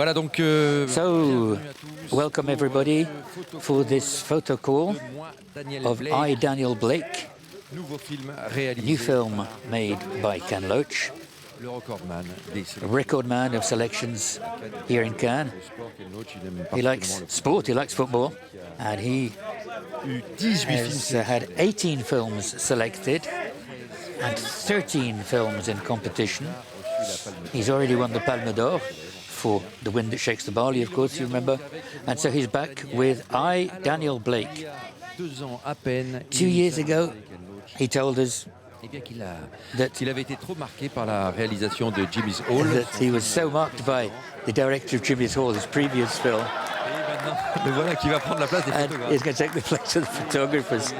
Voilà donc. So, welcome everybody for this photo call of I, Daniel Blake, a new film made by Ken Loach, a record man of selections here in Cannes. He likes sport, he likes football, and he has had 18 films selected and 13 films in competition. He's already won the Palme d'Or for The Wind That Shakes the Barley, of course, you remember. And so he's back with I, Daniel Blake. 2 years ago, he told us that he was so marked by the director of Jimmy's Hall, his previous film. And he's going to take the place of the photographers.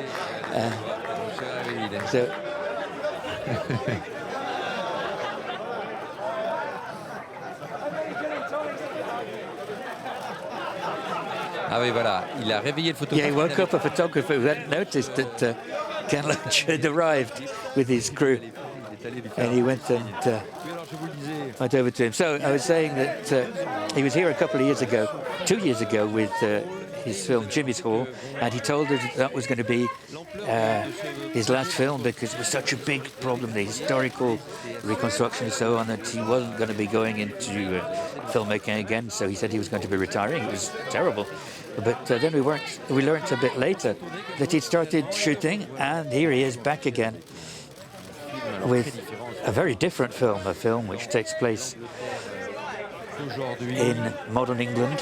Ah oui, voilà, il a réveillé le photographe. Yeah, he woke up a photographer who hadn't noticed that Ken Loach had arrived with his crew. And he went and went over to him. So I was saying that he was here a couple of years ago, 2 years ago, with his film Jimmy's Hall, and he told us that was going to be his last film because it was such a big problem, the historical reconstruction and so on, that he wasn't going to be going into filmmaking again. So he said he was going to be retiring. It was terrible. But then we learned a bit later that he'd started shooting, and here he is back again with a very different film, a film which takes place in modern England,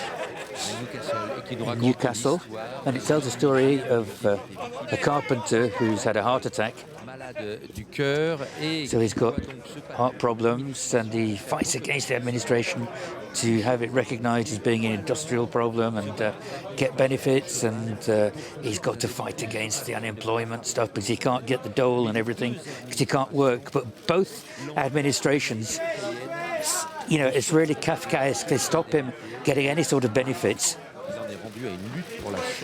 in Newcastle, and it tells a story of a carpenter who's had a heart attack. So he's got heart problems, and he fights against the administration to have it recognised as being an industrial problem and get benefits, and he's got to fight against the unemployment stuff because he can't get the dole and everything because he can't work. But both administrations, you know, it's really Kafkaesque. They stop him getting any sort of benefits,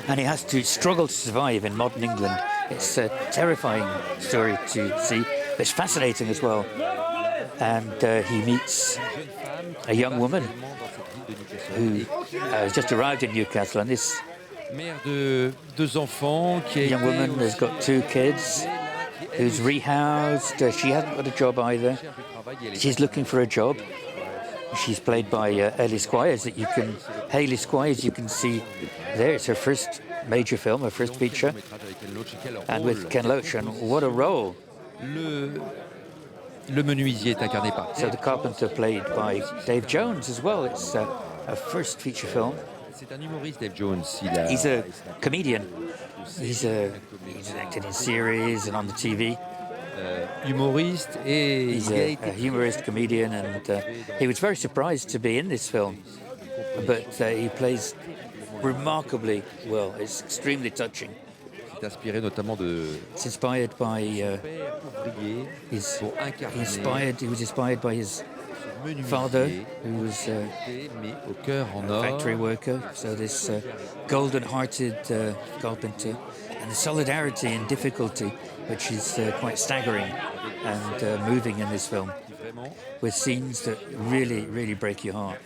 and he has to struggle to survive in modern England. It's a terrifying story to see. It's fascinating as well. And he meets a young woman who has just arrived in Newcastle, and this young woman has got 2 kids, who's rehoused. She hasn't got a job either. She's looking for a job. She's played by Hayley Squires, Hayley Squires, you can see there. It's her first major film, her first feature, and with Ken Loach, and what a role. Le menuisier est incarné par. So the carpenter played by Dave Jones as well. It's a first feature film. C'est un humoriste, Dave Jones. He's a comedian. He's acted in series and on the TV. Humoriste et he's a humorist, comedian, and he was very surprised to be in this film. But he plays remarkably well. It's extremely touching. It's inspired by he was inspired by his father, who was a factory worker. So this golden-hearted carpenter, and the solidarity and difficulty, which is quite staggering and moving in this film, with scenes that really, really break your heart.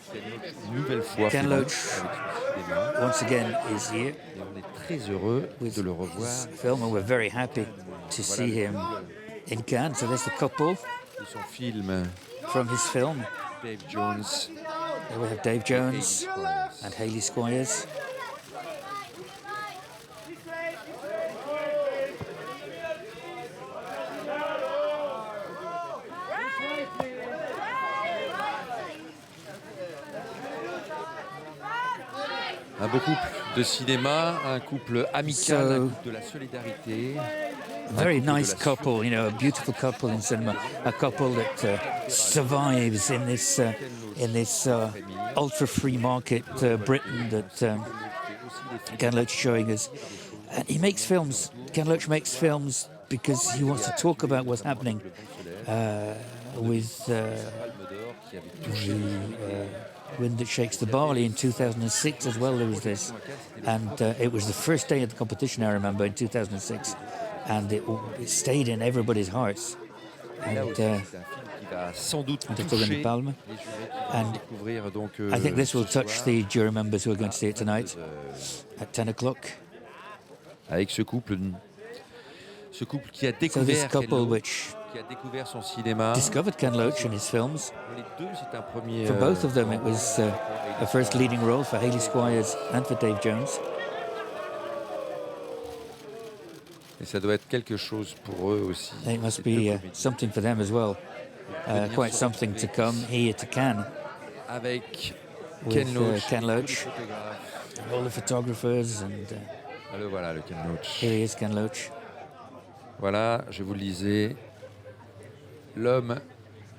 Ken Loach, once again, is here with his film, and we're very happy to see him in Cannes. So there's the couple from his film. Dave Jones. There we have Dave Jones and Hayley Squires. Un beau couple de cinéma, un couple amical, un couple de la solidarité. Very nice couple, you know, a beautiful couple in cinema, a couple that survives in this ultra-free market Britain that Ken Loach is showing us. And he makes films. Ken Loach makes films because he wants to talk about what's happening with the Wind That Shakes the Barley in 2006 as well. There was this, and it was the first day of the competition, I remember, in 2006, and it stayed in everybody's hearts. And va sans doute Unterzogen toucher Palme. les jurés qui vont And découvrir donc I think this will ce touch soir, the jury members who are going to see it tonight 22 at 10 o'clock. avec ce couple qui a So this découvert Ken couple Loach, which qui a découvert son cinéma. discovered Ken Loach and his films. Pour les deux, c'est un premier. For both of them, it was a first leading role for Hayley Squires and for Dave Jones. Et ça doit être quelque chose pour eux aussi. And it must ces be deux comédiens. something for them as well. Quite something to come here to Cannes Avec with Ken Loach, Ken tous les Loach, photographes. all the photographers, and Ah, le voilà, le Ken Loach. here he is, Ken Loach. Voilà, je vous le disais, l'homme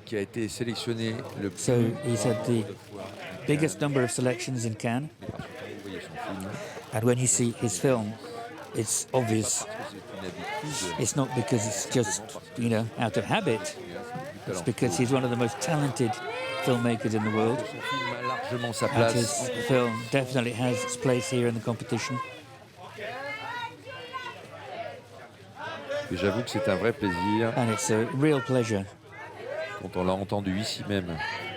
qui a été sélectionné le plus So he's had the de fois. biggest number of selections in Cannes, Parce que quand vous voyez son film, and when you see his film, it's obvious. parce que c'est une habitude, It's not because it's just, out of habit. It's because he's one of the most talented filmmakers in the world. son film a largement sa And his place. film definitely has its place here in the competition. Et j'avoue que c'est un vrai plaisir And it's a real pleasure quand on l'a entendu ici même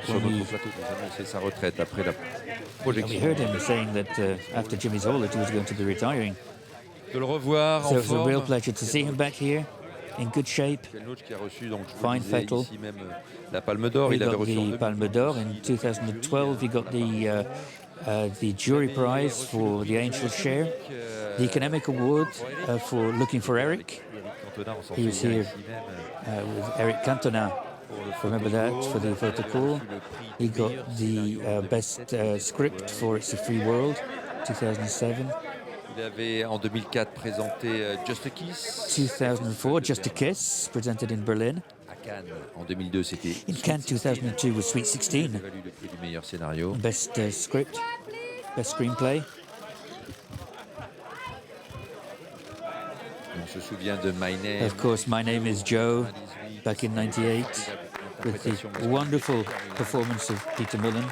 sur Oui. notre plateau pour annoncer sa retraite après la and we projection. heard him saying that after Jimmy's Hall that he was going to be retiring. De le revoir So en it's a real forme. pleasure to see him back here in good shape. Ken Loach qui a reçu, donc je vous Fine le disais, Fettle. ici même la Palme d'Or. He Il avait got reçu en the Palme d'Or in 2012. He got the jury prize for The Angel's Share, the Economic Award for Looking for Eric. Cantona, on s'en He was souvient here ici même, with Eric Cantona. pour le Remember that Photocall. for the Il a Photocall. reçu le prix He du got meilleur the scénario de best script for It's a Free World, 2007. Il avait en 2004 présenté Just a Kiss. 2004, Just a Kiss, presented in Berlin. À Cannes, en 2002, c'était In Cannes 2002 was Sweet 16, Il a valu le prix du meilleur scénario. best script, best screenplay. On se souvient de My Name. Of course, My Name is Joe, back in 98, with the wonderful performance of Peter Mullen.